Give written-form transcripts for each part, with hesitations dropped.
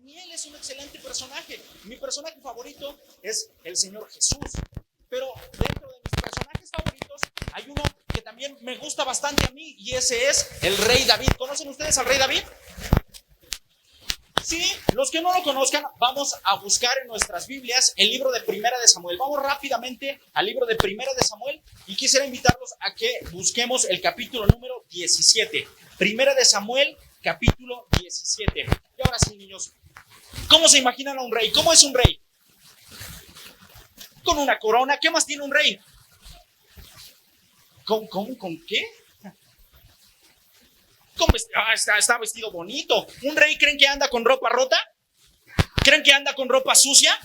Daniel es un excelente personaje. Mi personaje favorito es el Señor Jesús. Pero dentro de mis personajes favoritos hay uno que también me gusta bastante a mí, y ese es el Rey David. ¿Conocen ustedes al Rey David? Sí, los que no lo conozcan, vamos a buscar en nuestras Biblias el libro de Primera de Samuel. Vamos rápidamente al libro de Primera de Samuel y quisiera invitarlos a que busquemos el capítulo número 17. Primera de Samuel, capítulo 17. Y ahora sí, niños, ¿cómo se imaginan a un rey? ¿Cómo es un rey? Con una corona. ¿Qué más tiene un rey? ¿Con qué? Está vestido bonito. ¿Un rey creen que anda con ropa rota? ¿Creen que anda con ropa sucia?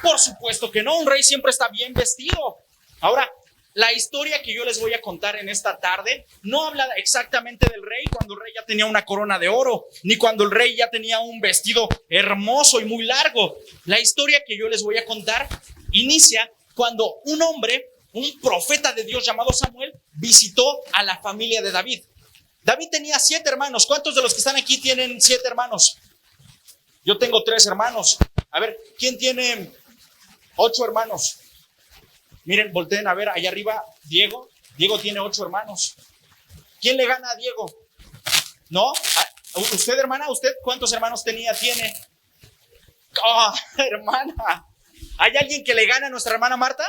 Por supuesto que no, un rey siempre está bien vestido. Ahora, la historia que yo les voy a contar en esta tarde no habla exactamente del rey cuando el rey ya tenía una corona de oro, ni cuando el rey ya tenía un vestido hermoso y muy largo. La historia que yo les voy a contar inicia cuando un hombre, un profeta de Dios llamado Samuel, visitó a la familia de David. David tenía 7 hermanos. ¿Cuántos de los que están aquí tienen 7 hermanos? Yo tengo 3 hermanos. A ver, ¿quién tiene 8 hermanos? Miren, volteen a ver, allá arriba, Diego. Diego tiene 8 hermanos. ¿Quién le gana a Diego? ¿No? ¿Usted, hermana? ¿Usted cuántos hermanos tiene? ¡Oh, hermana! ¿Hay alguien que le gana a nuestra hermana Marta?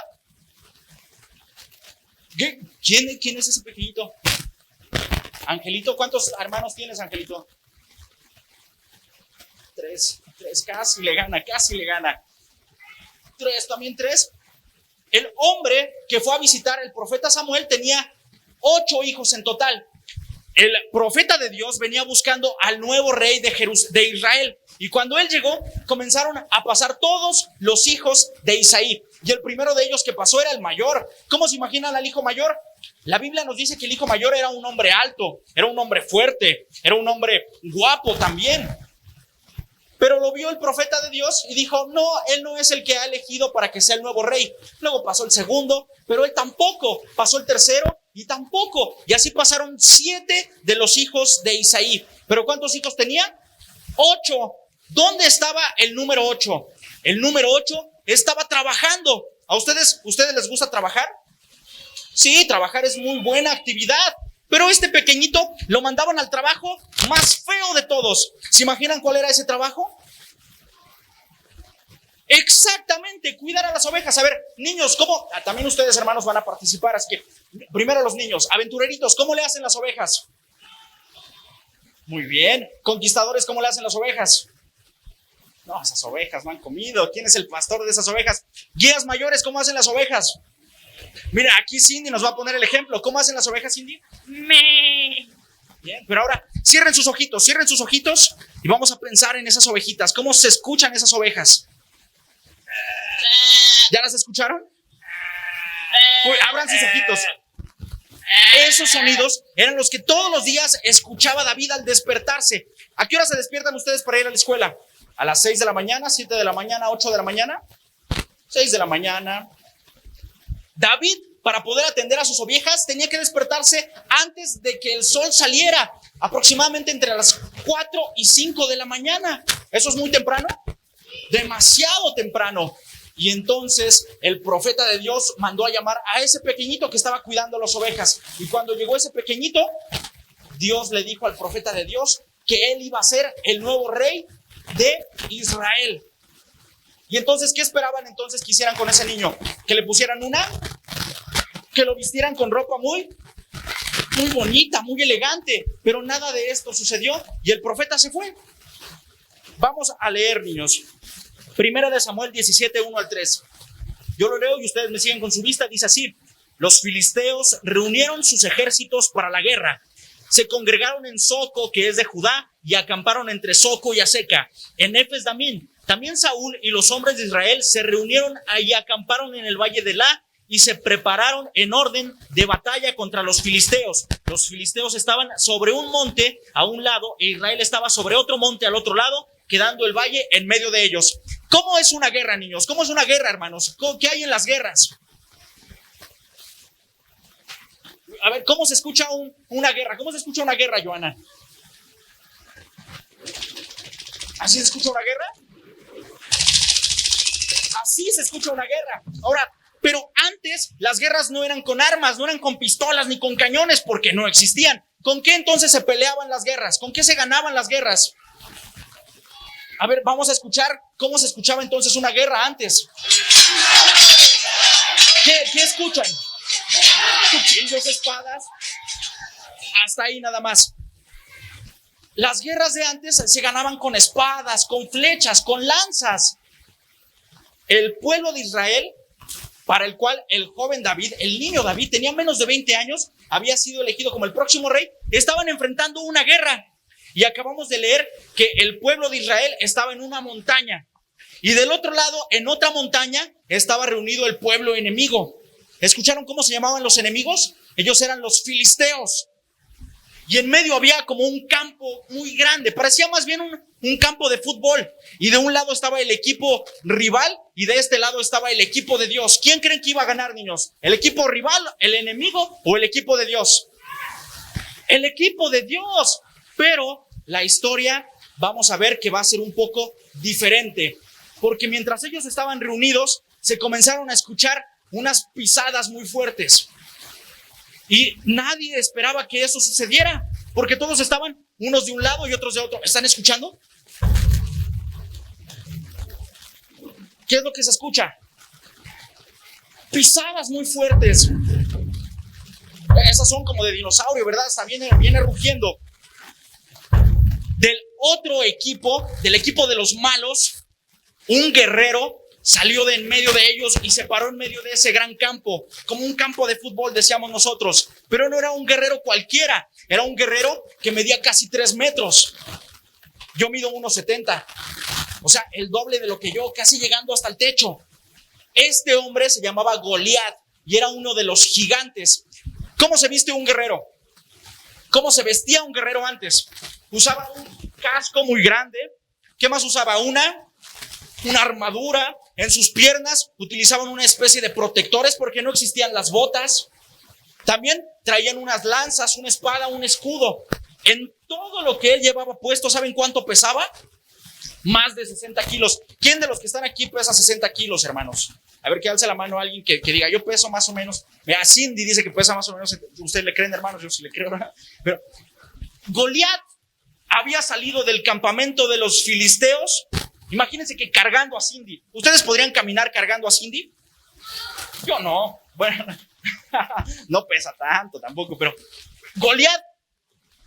¿Quién es ese pequeñito? Angelito, ¿cuántos hermanos tienes, Angelito? 3, casi le gana. 3, también 3. El hombre que fue a visitar el profeta Samuel tenía 8 hijos en total. El profeta de Dios venía buscando al nuevo rey de Israel. Y cuando él llegó, comenzaron a pasar todos los hijos de Isaí. Y el primero de ellos que pasó era el mayor. ¿Cómo se imaginan al hijo mayor? La Biblia nos dice que el hijo mayor era un hombre alto, era un hombre fuerte, era un hombre guapo también. Pero lo vio el profeta de Dios y dijo, no, él no es el que ha elegido para que sea el nuevo rey. Luego pasó el segundo, pero él tampoco. Pasó el tercero y tampoco. Y así pasaron 7 de los hijos de Isaí. ¿Pero cuántos hijos tenía? 8. ¿Dónde estaba el número 8? El número 8 estaba trabajando. ¿A ustedes les gusta trabajar? Sí, trabajar es muy buena actividad. Pero este pequeñito lo mandaban al trabajo más feo de todos. ¿Se imaginan cuál era ese trabajo? Exactamente, cuidar a las ovejas. A ver, niños, ¿cómo? También ustedes, hermanos, van a participar. Así que primero los niños, aventureritos, ¿cómo le hacen las ovejas? Muy bien. Conquistadores, ¿cómo le hacen las ovejas? No, esas ovejas no han comido. ¿Quién es el pastor de esas ovejas? Guías mayores, ¿cómo hacen las ovejas? Mira, aquí Cindy nos va a poner el ejemplo. ¿Cómo hacen las ovejas, Cindy? Me. Bien, pero ahora cierren sus ojitos y vamos a pensar en esas ovejitas. ¿Cómo se escuchan esas ovejas? ¿Ya las escucharon? Abran sus ojitos. Esos sonidos eran los que todos los días escuchaba David al despertarse. ¿A qué hora se despiertan ustedes para ir a la escuela? ¿A las 6 de la mañana, 7 de la mañana, 8 de la mañana? 6 de la mañana. David, para poder atender a sus ovejas, tenía que despertarse antes de que el sol saliera, aproximadamente entre las 4 y 5 de la mañana. ¿Eso es muy temprano? Demasiado temprano. Y entonces el profeta de Dios mandó a llamar a ese pequeñito que estaba cuidando las ovejas. Y cuando llegó ese pequeñito, Dios le dijo al profeta de Dios que él iba a ser el nuevo rey de Israel. Y entonces, ¿qué esperaban entonces que hicieran con ese niño? ¿Que le pusieran que lo vistieran con ropa muy bonita, muy elegante? Pero nada de esto sucedió y el profeta se fue. Vamos a leer, niños. Primera de Samuel 17, 1 al 3. Yo lo leo y ustedes me siguen con su vista. Dice así: los filisteos reunieron sus ejércitos para la guerra. Se congregaron en Soco, que es de Judá, y acamparon entre Soco y Aseca, en Efes Damín. También Saúl y los hombres de Israel se reunieron y acamparon en el valle de La, y se prepararon en orden de batalla contra los filisteos. Los filisteos estaban sobre un monte a un lado, e Israel estaba sobre otro monte al otro lado, quedando el valle en medio de ellos. ¿Cómo es una guerra, niños? ¿Cómo es una guerra, hermanos? ¿Qué hay en las guerras? A ver, ¿cómo se escucha una guerra? ¿Cómo se escucha una guerra, Joana? ¿Así se escucha una guerra? Así se escucha una guerra. Ahora, pero antes las guerras no eran con armas, no eran con pistolas ni con cañones porque no existían. ¿Con qué entonces se peleaban las guerras? ¿Con qué se ganaban las guerras? A ver, vamos a escuchar cómo se escuchaba entonces una guerra antes. ¿Qué escuchan? Cuchillos, espadas. Hasta ahí nada más. Las guerras de antes se ganaban con espadas, con flechas, con lanzas. El pueblo de Israel, para el cual el joven David, el niño David, tenía menos de 20 años, había sido elegido como el próximo rey, estaban enfrentando una guerra. Y acabamos de leer que el pueblo de Israel estaba en una montaña. Y del otro lado, en otra montaña, estaba reunido el pueblo enemigo. ¿Escucharon cómo se llamaban los enemigos? Ellos eran los filisteos. Y en medio había como un campo muy grande, parecía más bien un campo de fútbol. Y de un lado estaba el equipo rival y de este lado estaba el equipo de Dios. ¿Quién creen que iba a ganar, niños? ¿El equipo rival, el enemigo o el equipo de Dios? El equipo de Dios. Pero la historia vamos a ver que va a ser un poco diferente. Porque mientras ellos estaban reunidos, se comenzaron a escuchar unas pisadas muy fuertes. Y nadie esperaba que eso sucediera, porque todos estaban unos de un lado y otros de otro. ¿Están escuchando? ¿Qué es lo que se escucha? Pisadas muy fuertes. Esas son como de dinosaurio, ¿verdad? Hasta viene rugiendo. Del otro equipo, del equipo de los malos, un guerrero salió de en medio de ellos y se paró en medio de ese gran campo, como un campo de fútbol, decíamos nosotros. Pero no era un guerrero cualquiera, era un guerrero que medía casi 3 metros. Yo mido 1,70, o sea, el doble de lo que yo, casi llegando hasta el techo. Este hombre se llamaba Goliat y era uno de los gigantes. ¿Cómo se viste un guerrero? ¿Cómo se vestía un guerrero antes? Usaba un casco muy grande. ¿Qué más usaba? Una armadura. En sus piernas utilizaban una especie de protectores porque no existían las botas. También traían unas lanzas, una espada, un escudo. En todo lo que él llevaba puesto, ¿saben cuánto pesaba? Más de 60 kilos. ¿Quién de los que están aquí pesa 60 kilos, hermanos? A ver, que alce la mano a alguien que diga, yo peso más o menos. Mira, Cindy dice que pesa más o menos. ¿Ustedes le creen, hermanos? Yo sí le creo, ¿verdad? Pero Goliat había salido del campamento de los filisteos. Imagínense que cargando a Cindy. ¿Ustedes podrían caminar cargando a Cindy? Yo no. Bueno, no pesa tanto tampoco, pero Goliat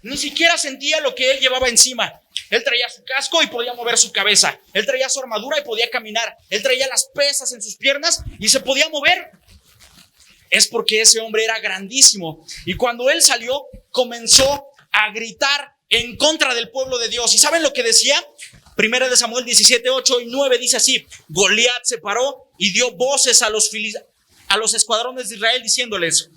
ni siquiera sentía lo que él llevaba encima. Él traía su casco y podía mover su cabeza. Él traía su armadura y podía caminar. Él traía las pesas en sus piernas y se podía mover. Es porque ese hombre era grandísimo. Y cuando él salió, comenzó a gritar en contra del pueblo de Dios. ¿Y saben lo que decía? Primera de Samuel 17, 8 y 9 dice así: Goliat se paró y dio voces a los escuadrones de Israel diciéndoles: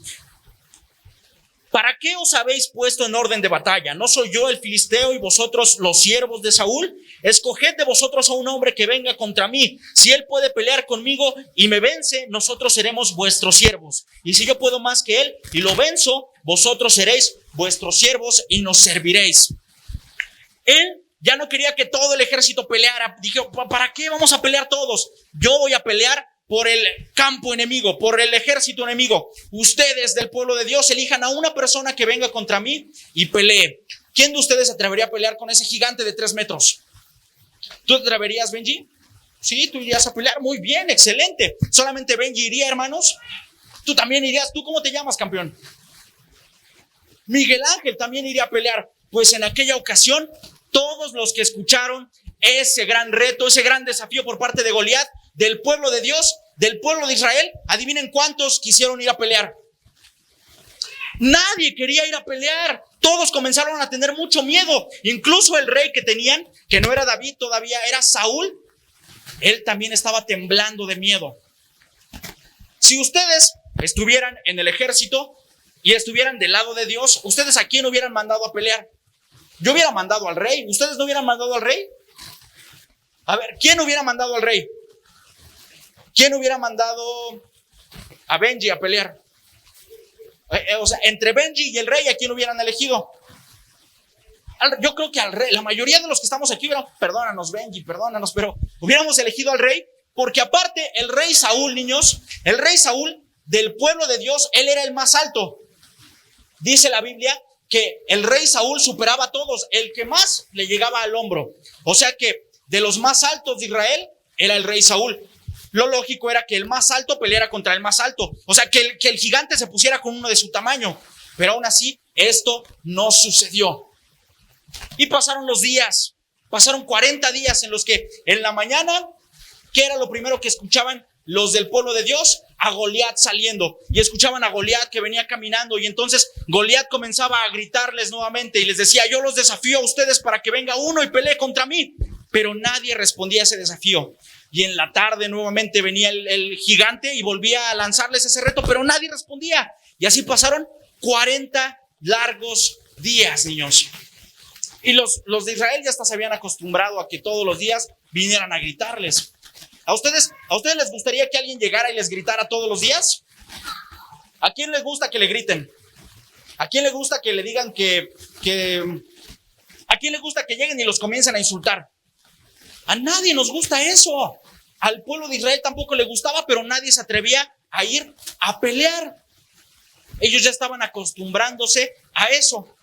¿para qué os habéis puesto en orden de batalla? ¿No soy yo el filisteo y vosotros los siervos de Saúl? Escoged de vosotros a un hombre que venga contra mí. Si él puede pelear conmigo y me vence, nosotros seremos vuestros siervos. Y si yo puedo más que él y lo venzo, vosotros seréis vuestros siervos y nos serviréis. Él ya no quería que todo el ejército peleara. Dijo, ¿para qué vamos a pelear todos? Yo voy a pelear por el campo enemigo, por el ejército enemigo. Ustedes del pueblo de Dios elijan a una persona que venga contra mí y pelee. ¿Quién de ustedes se atrevería a pelear con ese gigante de 3 metros? ¿Tú te atreverías, Benji? Sí, tú irías a pelear. Muy bien, excelente. Solamente Benji iría, hermanos. Tú también irías. ¿Tú cómo te llamas, campeón? Miguel Ángel también iría a pelear. Pues en aquella ocasión, todos los que escucharon ese gran reto, ese gran desafío por parte de Goliat, del pueblo de Dios, del pueblo de Israel, adivinen cuántos quisieron ir a pelear. Nadie quería ir a pelear. Todos comenzaron a tener mucho miedo. Incluso el rey que tenían, que no era David todavía, era Saúl, él también estaba temblando de miedo. Si ustedes estuvieran en el ejército y estuvieran del lado de Dios, ¿ustedes a quién hubieran mandado a pelear? Yo hubiera mandado al rey. ¿Ustedes no hubieran mandado al rey? A ver, ¿quién hubiera mandado al rey? ¿Quién hubiera mandado a Benji a pelear? O sea, entre Benji y el rey, ¿a quién hubieran elegido? yo creo que al rey, la mayoría de los que estamos aquí, perdónanos Benji, perdónanos, pero hubiéramos elegido al rey, porque aparte el rey Saúl, niños, el rey Saúl del pueblo de Dios, él era el más alto. Dice la Biblia que el rey Saúl superaba a todos, el que más le llegaba al hombro. O sea que de los más altos de Israel era el rey Saúl. Lo lógico era que el más alto peleara contra el más alto. O sea, que el gigante se pusiera con uno de su tamaño. Pero aún así, esto no sucedió. Y pasaron los días. Pasaron 40 días en los que en la mañana, ¿qué era lo primero que escuchaban los del pueblo de Dios? A Goliat saliendo. Y escuchaban a Goliat que venía caminando. Y entonces Goliat comenzaba a gritarles nuevamente y les decía: yo los desafío a ustedes para que venga uno y pelee contra mí. Pero nadie respondía a ese desafío. Y en la tarde nuevamente venía el gigante y volvía a lanzarles ese reto, pero nadie respondía. Y así pasaron 40 largos días, niños. Y los de Israel ya hasta se habían acostumbrado a que todos los días vinieran a gritarles. ¿A ustedes les gustaría que alguien llegara y les gritara todos los días? ¿A quién les gusta que le griten? ¿A quién le gusta que le digan ¿A quién le gusta que lleguen y los comiencen a insultar? A nadie nos gusta eso. Al pueblo de Israel tampoco le gustaba, pero nadie se atrevía a ir a pelear. Ellos ya estaban acostumbrándose a eso.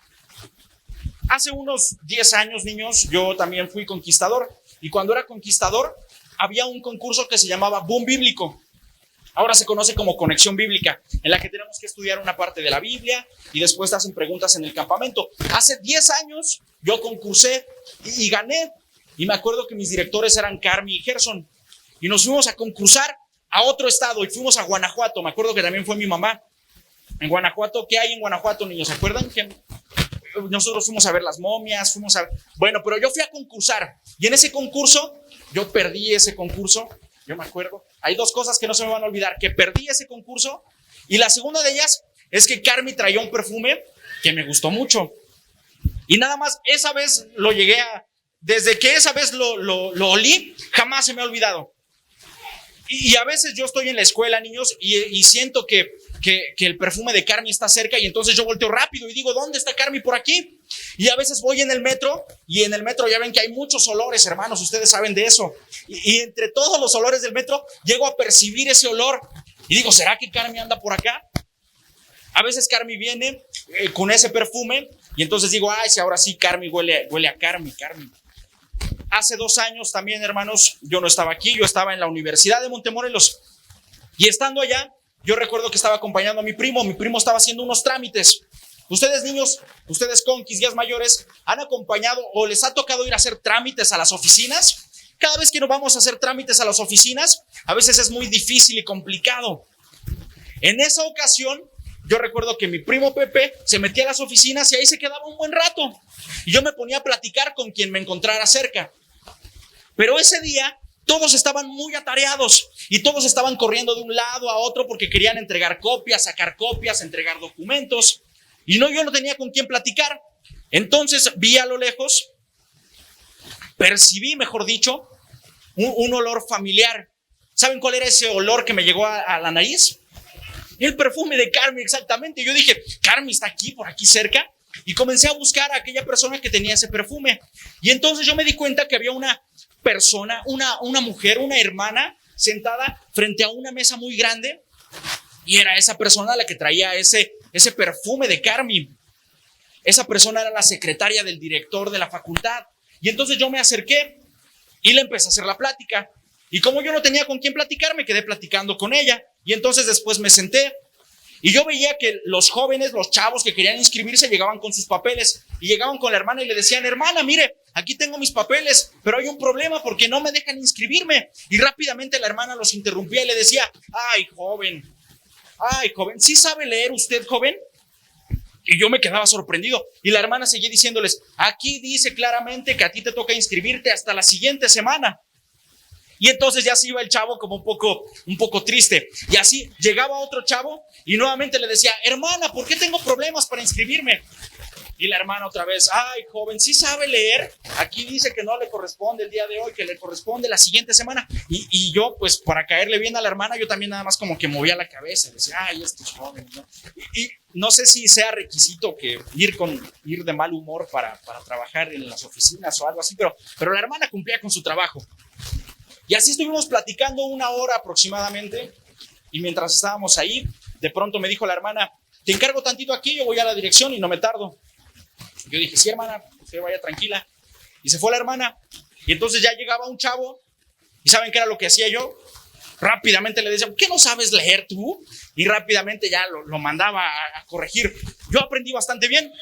Hace unos 10 años, niños, yo también fui conquistador. Y cuando era conquistador, había un concurso que se llamaba Boom Bíblico. Ahora se conoce como Conexión Bíblica, en la que tenemos que estudiar una parte de la Biblia y después te hacen preguntas en el campamento. Hace 10 años yo concursé y gané. Y me acuerdo que mis directores eran Carmi y Gerson. Y nos fuimos a concursar a otro estado y fuimos a Guanajuato. Me acuerdo que también fue mi mamá. En Guanajuato, ¿qué hay en Guanajuato, niños? ¿Se acuerdan que nosotros fuimos a ver las momias? Bueno, pero yo fui a concursar. Y en ese concurso, yo perdí ese concurso. Yo me acuerdo. Hay dos cosas que no se me van a olvidar. Que perdí ese concurso. Y la segunda de ellas es que Carmi traía un perfume que me gustó mucho. Y nada más, esa vez lo llegué a... Desde que esa vez lo olí, jamás se me ha olvidado. Y a veces yo estoy en la escuela, niños, y siento que el perfume de Carmi está cerca, y entonces yo volteo rápido y digo: ¿dónde está Carmi? Por aquí. Y a veces voy en el metro, y en el metro ya ven que hay muchos olores, hermanos, ustedes saben de eso. Y entre todos los olores del metro, llego a percibir ese olor, y digo: ¿será que Carmi anda por acá? A veces Carmi viene con ese perfume, y entonces digo: ay, si ahora sí Carmi huele a Carmi. Hace 2 años también, hermanos, yo no estaba aquí, yo estaba en la Universidad de Montemorelos. Y estando allá, yo recuerdo que estaba acompañando a mi primo estaba haciendo unos trámites. Ustedes, niños, ustedes conquis, guías mayores, ¿han acompañado o les ha tocado ir a hacer trámites a las oficinas? Cada vez que nos vamos a hacer trámites a las oficinas, a veces es muy difícil y complicado. En esa ocasión, yo recuerdo que mi primo Pepe se metía a las oficinas y ahí se quedaba un buen rato. Y yo me ponía a platicar con quien me encontrara cerca. Pero ese día todos estaban muy atareados y todos estaban corriendo de un lado a otro porque querían entregar copias, sacar copias, entregar documentos. Y yo no tenía con quién platicar. Entonces vi a lo lejos, percibí, mejor dicho, un olor familiar. ¿Saben cuál era ese olor que me llegó a la nariz? El perfume de Carmi, exactamente. Yo dije: Carmi está aquí, por aquí cerca. Y comencé a buscar a aquella persona que tenía ese perfume. Y entonces yo me di cuenta que había una persona, una mujer, una hermana, sentada frente a una mesa muy grande. Y era esa persona la que traía ese perfume de Carmi. Esa persona era la secretaria del director de la facultad. Y entonces yo me acerqué y le empecé a hacer la plática. Y como yo no tenía con quién platicar, me quedé platicando con ella. Y entonces después me senté. Y yo veía que los jóvenes, los chavos que querían inscribirse, llegaban con sus papeles y llegaban con la hermana y le decían: hermana, mire, aquí tengo mis papeles, pero hay un problema porque no me dejan inscribirme. Y rápidamente la hermana los interrumpía y le decía: ay, joven, ¿sí sabe leer usted, joven? Y yo me quedaba sorprendido. Y la hermana seguía diciéndoles: aquí dice claramente que a ti te toca inscribirte hasta la siguiente semana. Y entonces ya se iba el chavo como un poco triste. Y así llegaba otro chavo y nuevamente le decía: hermana, ¿por qué tengo problemas para inscribirme? Y la hermana otra vez, ay, joven, ¿sí sabe leer? Aquí dice que no le corresponde el día de hoy, que le corresponde la siguiente semana. Y yo, pues, para caerle bien a la hermana, yo también nada más como que movía la cabeza. Decía, ay, estos jóvenes, ¿no? Y no sé si sea requisito que ir de mal humor para trabajar en las oficinas o algo así, pero la hermana cumplía con su trabajo. Y así estuvimos platicando 1 hora aproximadamente. Y mientras estábamos ahí, de pronto me dijo la hermana, te encargo tantito aquí, yo voy a la dirección y no me tardo. Yo dije, sí, hermana, usted vaya tranquila. Y se fue la hermana. Y entonces ya llegaba un chavo. ¿Y saben qué era lo que hacía yo? Rápidamente le decía, ¿qué no sabes leer tú? Y rápidamente ya lo mandaba a corregir. Yo aprendí bastante bien.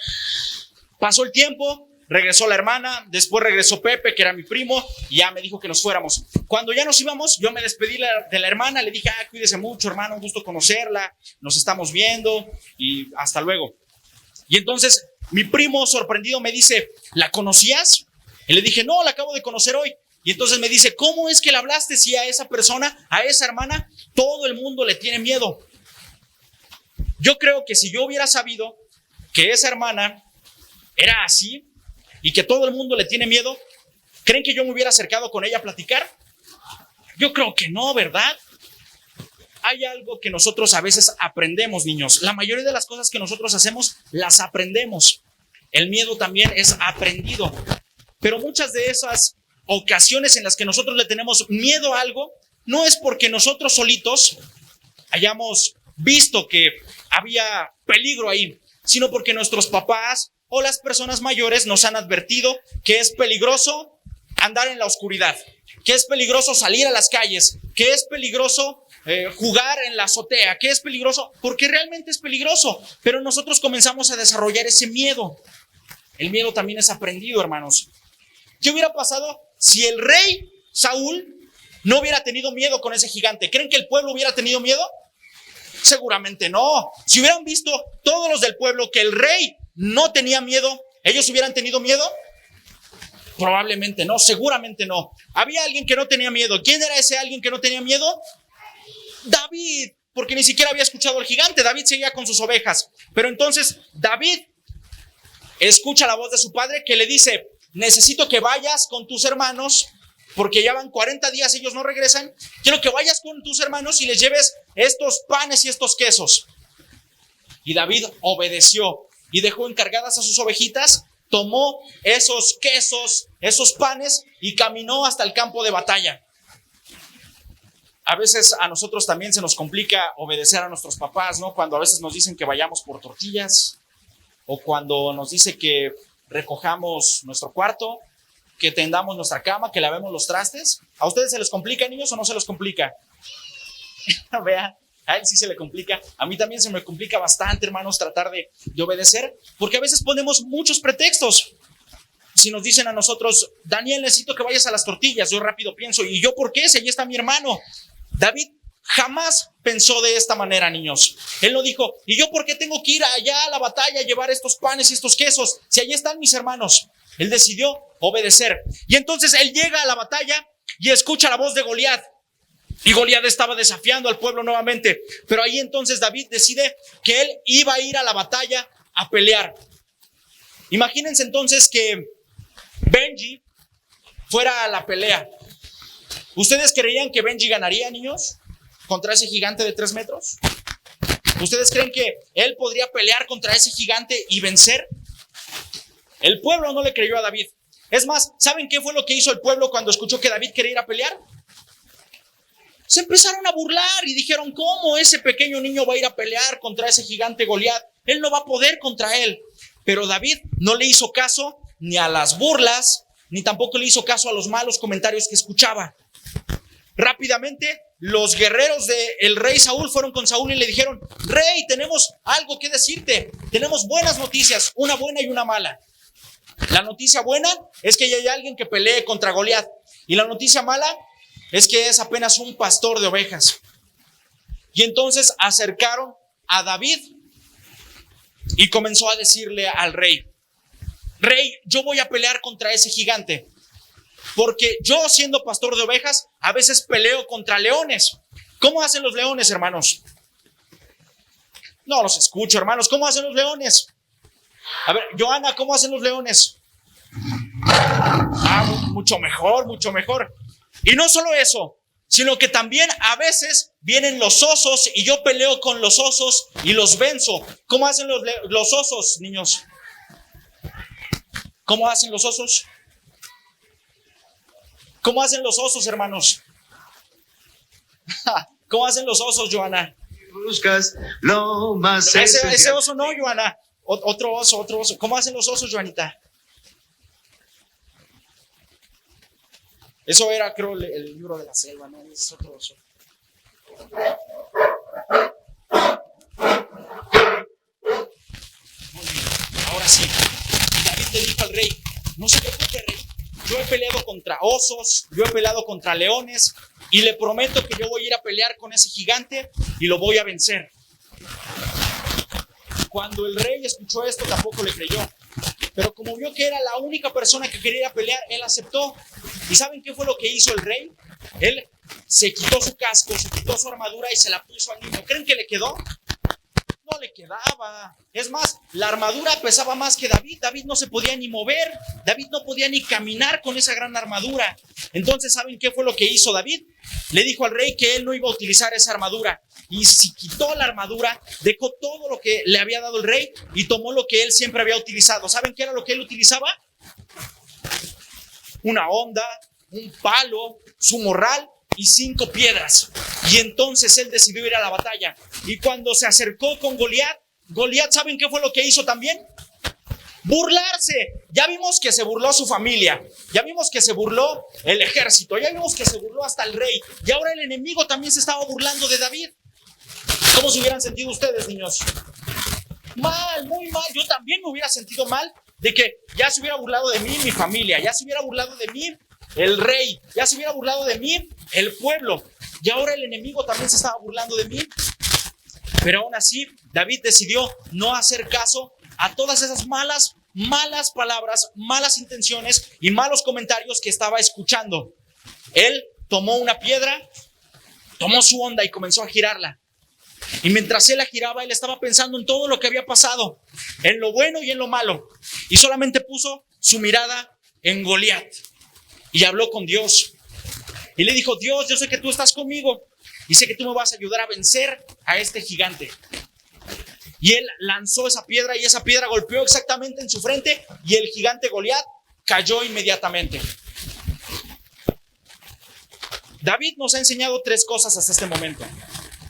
Pasó el tiempo, regresó la hermana, después regresó Pepe, que era mi primo, y ya me dijo que nos fuéramos. Cuando ya nos íbamos, yo me despedí de la hermana, le dije, cuídese mucho, hermano, un gusto conocerla, nos estamos viendo, y hasta luego. Y entonces mi primo sorprendido me dice, ¿la conocías? Y le dije, no, la acabo de conocer hoy. Y entonces me dice, ¿cómo es que le hablaste si a esa persona, a esa hermana, todo el mundo le tiene miedo? Yo creo que si yo hubiera sabido que esa hermana era así y que todo el mundo le tiene miedo, ¿creen que yo me hubiera acercado con ella a platicar? Yo creo que no, ¿verdad? Hay algo que nosotros a veces aprendemos, niños. La mayoría de las cosas que nosotros hacemos, las aprendemos. El miedo también es aprendido. Pero muchas de esas ocasiones en las que nosotros le tenemos miedo a algo, no es porque nosotros solitos hayamos visto que había peligro ahí, sino porque nuestros papás o las personas mayores nos han advertido que es peligroso andar en la oscuridad, que es peligroso salir a las calles, que es peligroso jugar en la azotea, que es peligroso, porque realmente es peligroso, pero nosotros comenzamos a desarrollar ese miedo. El miedo también es aprendido, hermanos. ¿Qué hubiera pasado si el rey Saúl no hubiera tenido miedo con ese gigante? ¿Creen que el pueblo hubiera tenido miedo? Seguramente no. Si hubieran visto todos los del pueblo que el rey no tenía miedo, ¿ellos hubieran tenido miedo? Probablemente no, seguramente no. Había alguien que no tenía miedo. ¿Quién era ese alguien que no tenía miedo? David, porque ni siquiera había escuchado al gigante. David seguía con sus ovejas. Pero entonces David escucha la voz de su padre que le dice, necesito que vayas con tus hermanos, porque ya van 40 días, ellos no regresan. Quiero que vayas con tus hermanos y les lleves estos panes y estos quesos. Y David obedeció y dejó encargadas a sus ovejitas, tomó esos quesos, esos panes y caminó hasta el campo de batalla. A veces a nosotros también se nos complica obedecer a nuestros papás, ¿no? Cuando a veces nos dicen que vayamos por tortillas, o cuando nos dice que recojamos nuestro cuarto, que tendamos nuestra cama, que lavemos los trastes. ¿A ustedes se les complica, niños, o no se les complica? Vean, a él sí se le complica. A mí también se me complica bastante, hermanos, tratar de obedecer, porque a veces ponemos muchos pretextos. Si nos dicen a nosotros, Daniel, necesito que vayas a las tortillas, yo rápido pienso, ¿y yo por qué? Si allí está mi hermano. David jamás pensó de esta manera, niños. Él no dijo, ¿y yo por qué tengo que ir allá a la batalla a llevar estos panes y estos quesos? Si allí están mis hermanos. Él decidió obedecer. Y entonces él llega a la batalla y escucha la voz de Goliat. Y Goliat estaba desafiando al pueblo nuevamente. Pero ahí entonces David decide que él iba a ir a la batalla a pelear. Imagínense entonces que Benji fuera a la pelea. ¿Ustedes creían que Benji ganaría, niños, contra ese gigante de 3 metros? ¿Ustedes creen que él podría pelear contra ese gigante y vencer? El pueblo no le creyó a David. Es más, ¿saben qué fue lo que hizo el pueblo cuando escuchó que David quería ir a pelear? Se empezaron a burlar y dijeron, ¿cómo ese pequeño niño va a ir a pelear contra ese gigante Goliat? Él no va a poder contra él. Pero David no le hizo caso ni a las burlas, ni tampoco le hizo caso a los malos comentarios que escuchaba. Rápidamente, los guerreros del rey Saúl fueron con Saúl y le dijeron, rey, tenemos algo que decirte. Tenemos buenas noticias, una buena y una mala. La noticia buena es que ya hay alguien que pelee contra Goliat. Y la noticia mala es que es apenas un pastor de ovejas. Y entonces acercaron a David y comenzó a decirle al rey, rey, yo voy a pelear contra ese gigante. Porque yo, siendo pastor de ovejas, a veces peleo contra leones. ¿Cómo hacen los leones, hermanos? No los escucho, hermanos. ¿Cómo hacen los leones? A ver, Joana, ¿cómo hacen los leones? Mucho mejor, mucho mejor. Y no solo eso, sino que también a veces vienen los osos y yo peleo con los osos y los venzo. ¿Cómo hacen los osos, niños? ¿Cómo hacen los osos? ¿Cómo hacen los osos, hermanos? ¿Cómo hacen los osos, Joana? Buscas lo más ese oso no, Joana. Otro oso. ¿Cómo hacen los osos, Joanita? Eso era, creo, el libro de la selva, ¿no? Es otro oso. Muy bien. Ahora sí, David le dijo al rey, no se preocupe, rey. Yo he peleado contra osos, yo he peleado contra leones, y le prometo que yo voy a ir a pelear con ese gigante y lo voy a vencer. Cuando el rey escuchó esto, tampoco le creyó. Pero como vio que era la única persona que quería ir a pelear, él aceptó. ¿Y saben qué fue lo que hizo el rey? Él se quitó su casco, se quitó su armadura y se la puso al niño. ¿Creen que le quedó? No le quedaba. Es más, la armadura pesaba más que David. David no se podía ni mover. David no podía ni caminar con esa gran armadura. Entonces, ¿saben qué fue lo que hizo David? Le dijo al rey que él no iba a utilizar esa armadura. Y si quitó la armadura, dejó todo lo que le había dado el rey y tomó lo que él siempre había utilizado. ¿Saben qué era lo que él utilizaba? Una honda, un palo, su morral y 5 piedras. Y entonces él decidió ir a la batalla. Y cuando se acercó con Goliat, ¿saben qué fue lo que hizo también? Burlarse. Ya vimos que se burló su familia, ya vimos que se burló el ejército, ya vimos que se burló hasta el rey. Y ahora el enemigo también se estaba burlando de David. ¿Cómo se hubieran sentido ustedes, niños? Mal, muy mal. Yo también me hubiera sentido mal de que ya se hubiera burlado de mí mi familia, ya se hubiera burlado de mí el rey, ya se hubiera burlado de mí el pueblo. Y ahora el enemigo también se estaba burlando de mí. Pero aún así, David decidió no hacer caso a todas esas malas palabras, malas intenciones y malos comentarios que estaba escuchando. Él tomó una piedra, tomó su honda y comenzó a girarla. Y mientras él la giraba, él estaba pensando en todo lo que había pasado, en lo bueno y en lo malo. Y solamente puso su mirada en Goliat y habló con Dios. Y le dijo, Dios, yo sé que tú estás conmigo y sé que tú me vas a ayudar a vencer a este gigante. Y él lanzó esa piedra y esa piedra golpeó exactamente en su frente y el gigante Goliat cayó inmediatamente. David nos ha enseñado 3 cosas hasta este momento.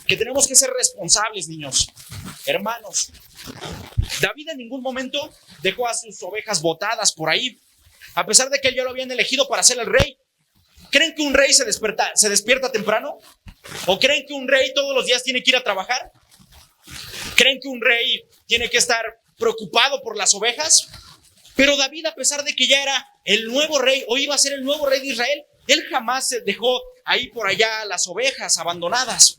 Que tenemos que ser responsables, niños, hermanos. David en ningún momento dejó a sus ovejas botadas por ahí, a pesar de que ya lo habían elegido para ser el rey. ¿Creen que un rey se despierta temprano? ¿O creen que un rey todos los días tiene que ir a trabajar? ¿Creen que un rey tiene que estar preocupado por las ovejas? Pero David, a pesar de que ya era el nuevo rey o iba a ser el nuevo rey de Israel, él jamás se dejó ahí por allá las ovejas abandonadas.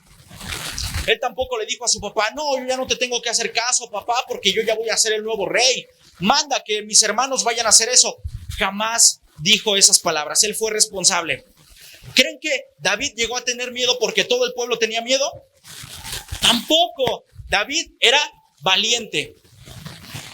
Él tampoco le dijo a su papá, no, yo ya no te tengo que hacer caso, papá, porque yo ya voy a ser el nuevo rey. Manda que mis hermanos vayan a hacer eso. Jamás dijo esas palabras. Él fue responsable. ¿Creen que David llegó a tener miedo porque todo el pueblo tenía miedo? Tampoco. David era valiente.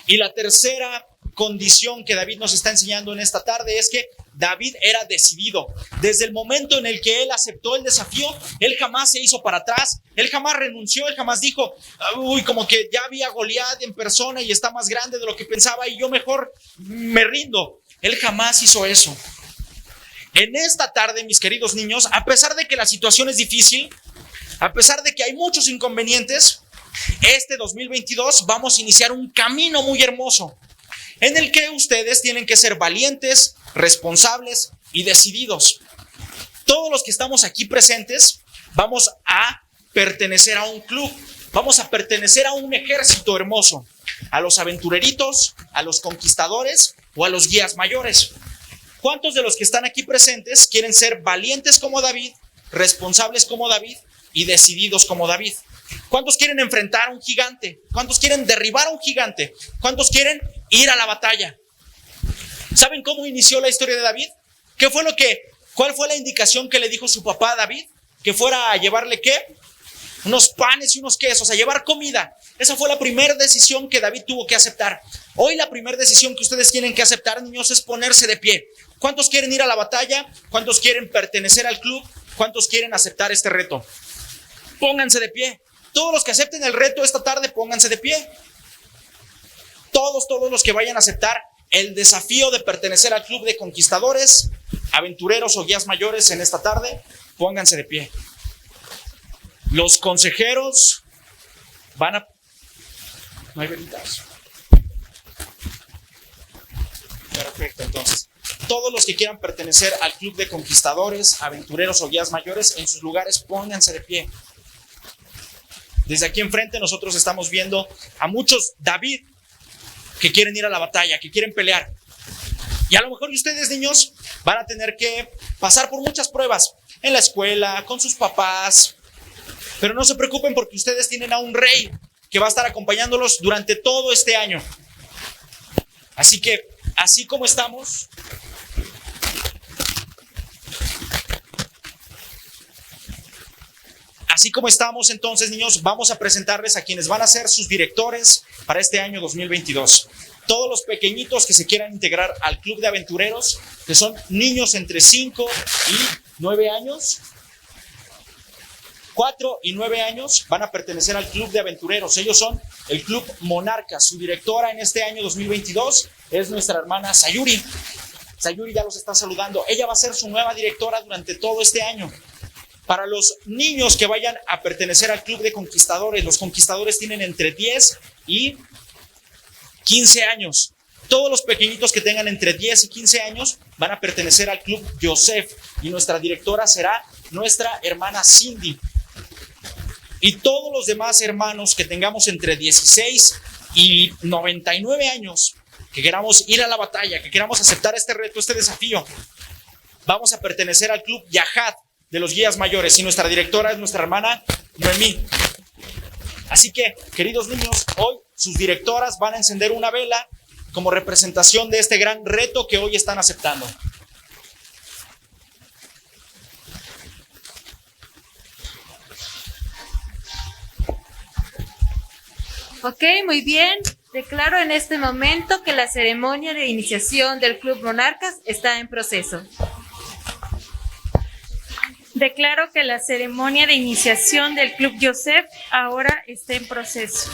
Y la tercera condición que David nos está enseñando en esta tarde es que David era decidido. Desde el momento en el que él aceptó el desafío, él jamás se hizo para atrás, él jamás renunció, él jamás dijo, uy, como que ya vi a Goliat en persona y está más grande de lo que pensaba y yo mejor me rindo. Él jamás hizo eso. En esta tarde, mis queridos niños, a pesar de que la situación es difícil, a pesar de que hay muchos inconvenientes, este 2022 vamos a iniciar un camino muy hermoso en el que ustedes tienen que ser valientes, responsables y decididos. Todos los que estamos aquí presentes vamos a pertenecer a un club, vamos a pertenecer a un ejército hermoso, a los aventureritos, a los conquistadores o a los guías mayores. ¿Cuántos de los que están aquí presentes quieren ser valientes como David, responsables como David y decididos como David? ¿Cuántos quieren enfrentar a un gigante? ¿Cuántos quieren derribar a un gigante? ¿Cuántos quieren ir a la batalla? ¿Saben cómo inició la historia de David? ¿Cuál fue la indicación que le dijo su papá a David? Que fuera a llevarle ¿qué? Unos panes y unos quesos, a llevar comida. Esa fue la primera decisión que David tuvo que aceptar. Hoy la primera decisión que ustedes tienen que aceptar, niños, es ponerse de pie. ¿Cuántos quieren ir a la batalla? ¿Cuántos quieren pertenecer al club? ¿Cuántos quieren aceptar este reto? Pónganse de pie. Todos los que acepten el reto esta tarde, pónganse de pie. Todos los que vayan a aceptar el desafío de pertenecer al club de conquistadores, aventureros o guías mayores en esta tarde, pónganse de pie. Los consejeros van a... ¿No hay velitas? Perfecto, entonces. Todos los que quieran pertenecer al club de conquistadores, aventureros o guías mayores, en sus lugares pónganse de pie. Desde aquí enfrente nosotros estamos viendo a muchos David que quieren ir a la batalla, que quieren pelear. Y a lo mejor ustedes, niños, van a tener que pasar por muchas pruebas en la escuela, con sus papás. Pero no se preocupen porque ustedes tienen a un rey que va a estar acompañándolos durante todo este año. Así que, así como estamos, entonces, niños, vamos a presentarles a quienes van a ser sus directores para este año 2022. Todos los pequeñitos que se quieran integrar al club de aventureros, que son niños entre 5 y 9 años, 4 y 9 años, van a pertenecer al club de aventureros. Ellos son el Club Monarcas. Su directora en este año 2022 es nuestra hermana Sayuri. Sayuri ya los está saludando. Ella va a ser su nueva directora durante todo este año. Para los niños que vayan a pertenecer al club de conquistadores, los conquistadores tienen entre 10 y 15 años. Todos los pequeñitos que tengan entre 10 y 15 años van a pertenecer al club Joseph y nuestra directora será nuestra hermana Cindy. Y todos los demás hermanos que tengamos entre 16 y 99 años, que queramos ir a la batalla, que queramos aceptar este reto, este desafío, vamos a pertenecer al club Yahad de los guías mayores y nuestra directora es nuestra hermana Noemí. Así que, queridos niños, hoy sus directoras van a encender una vela como representación de este gran reto que hoy están aceptando. Ok, muy bien. Declaro en este momento que la ceremonia de iniciación del Club Monarcas está en proceso. Declaro que la ceremonia de iniciación del Club Joseph ahora está en proceso.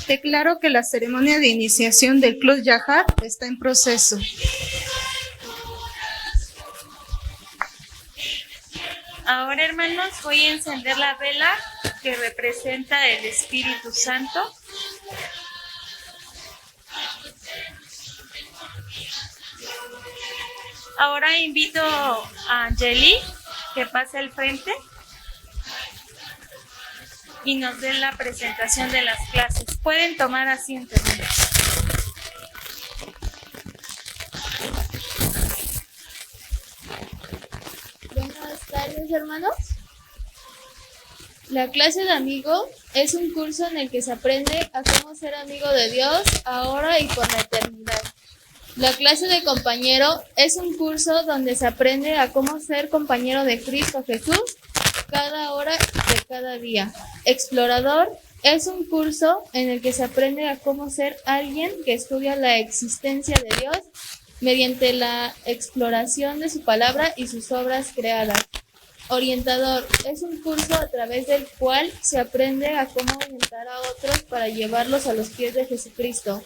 Declaro que la ceremonia de iniciación del Club Yahad está en proceso. Ahora, hermanos, voy a encender la vela que representa el Espíritu Santo. Ahora invito a Angeli que pase al frente y nos dé la presentación de las clases. Pueden tomar asiento, hermanos. Buenas tardes, hermanos. La clase de amigo es un curso en el que se aprende a cómo ser amigo de Dios ahora y por la eternidad. La clase de compañero es un curso donde se aprende a cómo ser compañero de Cristo Jesús cada hora de cada día. Explorador es un curso en el que se aprende a cómo ser alguien que estudia la existencia de Dios mediante la exploración de su palabra y sus obras creadas. Orientador es un curso a través del cual se aprende a cómo orientar a otros para llevarlos a los pies de Jesucristo.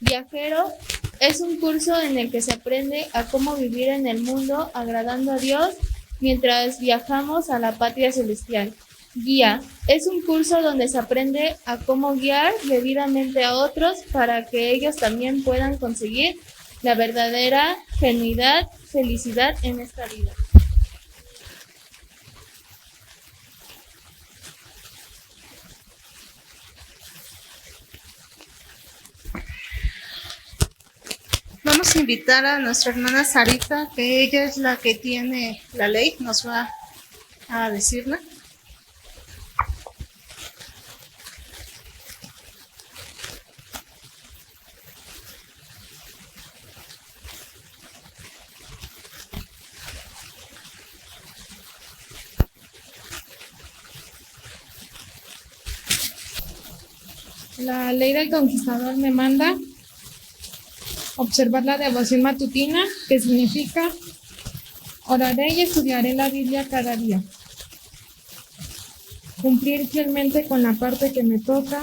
Viajero es un curso en el que se aprende a cómo vivir en el mundo agradando a Dios mientras viajamos a la patria celestial. Guía es un curso donde se aprende a cómo guiar debidamente a otros para que ellos también puedan conseguir la verdadera genuidad, felicidad en esta vida. Vamos a invitar a nuestra hermana Sarita, que ella es la que tiene la ley, nos va a decirla. La ley del conquistador me manda observar la devoción matutina, que significa oraré y estudiaré la Biblia cada día. Cumplir fielmente con la parte que me toca.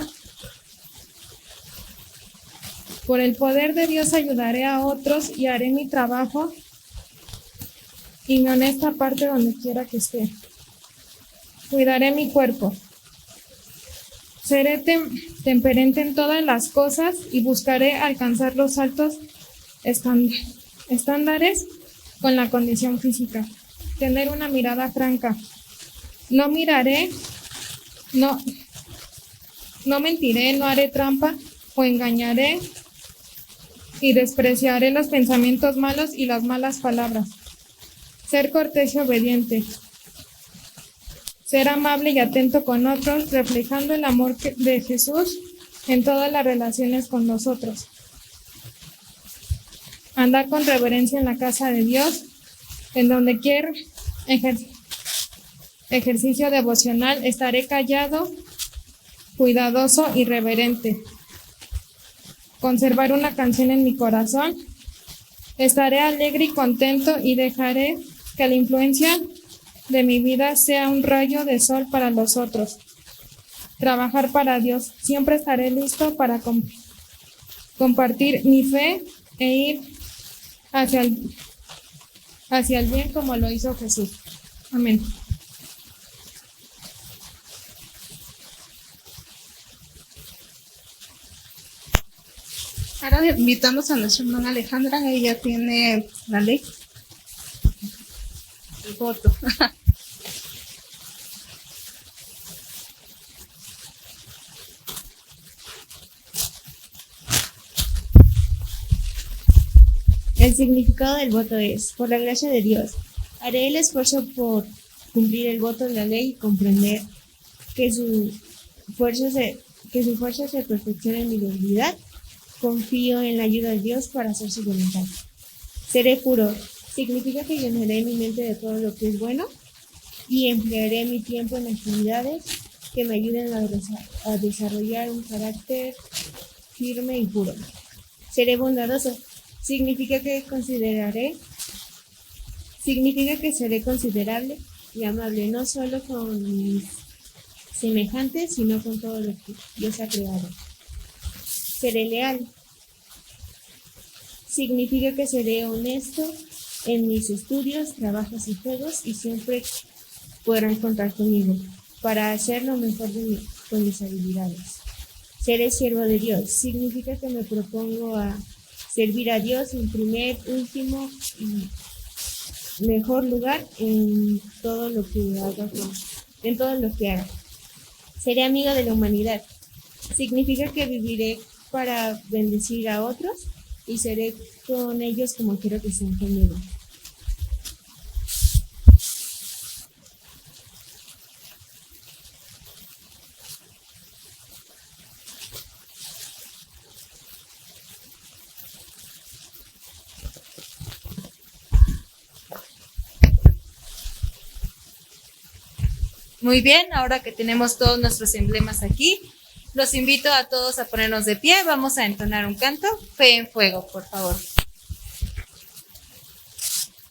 Por el poder de Dios ayudaré a otros y haré mi trabajo y mi honesta parte donde quiera que esté. Cuidaré mi cuerpo. Seré temperante en todas las cosas y buscaré alcanzar los altos estándares con la condición física. Tener una mirada franca. No mentiré, no haré trampa o engañaré y despreciaré los pensamientos malos y las malas palabras. Ser cortés y obediente. Ser amable y atento con otros, reflejando el amor de Jesús en todas las relaciones con nosotros. Andar con reverencia en la casa de Dios, en donde quiera ejercicio devocional, estaré callado, cuidadoso y reverente. Conservar una canción en mi corazón. Estaré alegre y contento y dejaré que la influencia de mi vida sea un rayo de sol para los otros. Trabajar para Dios. Siempre estaré listo para compartir mi fe e ir hacia el bien como lo hizo Jesús. Amén. Ahora invitamos a nuestra hermana Alejandra, ella tiene la ley. El voto. El significado del voto es, por la gracia de Dios, haré el esfuerzo por cumplir el voto de la ley y comprender que su fuerza se perfecciona en mi debilidad. Confío en la ayuda de Dios para hacer su voluntad. Seré puro. Significa que llenaré mi mente de todo lo que es bueno y emplearé mi tiempo en actividades que me ayuden a desarrollar un carácter firme y puro. Seré bondadoso. Significa que seré considerable y amable, no solo con mis semejantes, sino con todo lo que Dios ha creado. Seré leal. Significa que seré honesto en mis estudios, trabajos y juegos y siempre podrán contar conmigo para hacer lo mejor con mis habilidades. Seré siervo de Dios. Significa que me propongo a servir a Dios en primer, último y mejor lugar en todo lo que haga. Seré amigo de la humanidad. Significa que viviré para bendecir a otros y seré con ellos como quiero que sean conmigo. Muy bien, ahora que tenemos todos nuestros emblemas aquí, los invito a todos a ponernos de pie. Vamos a entonar un canto. Fe en fuego, por favor.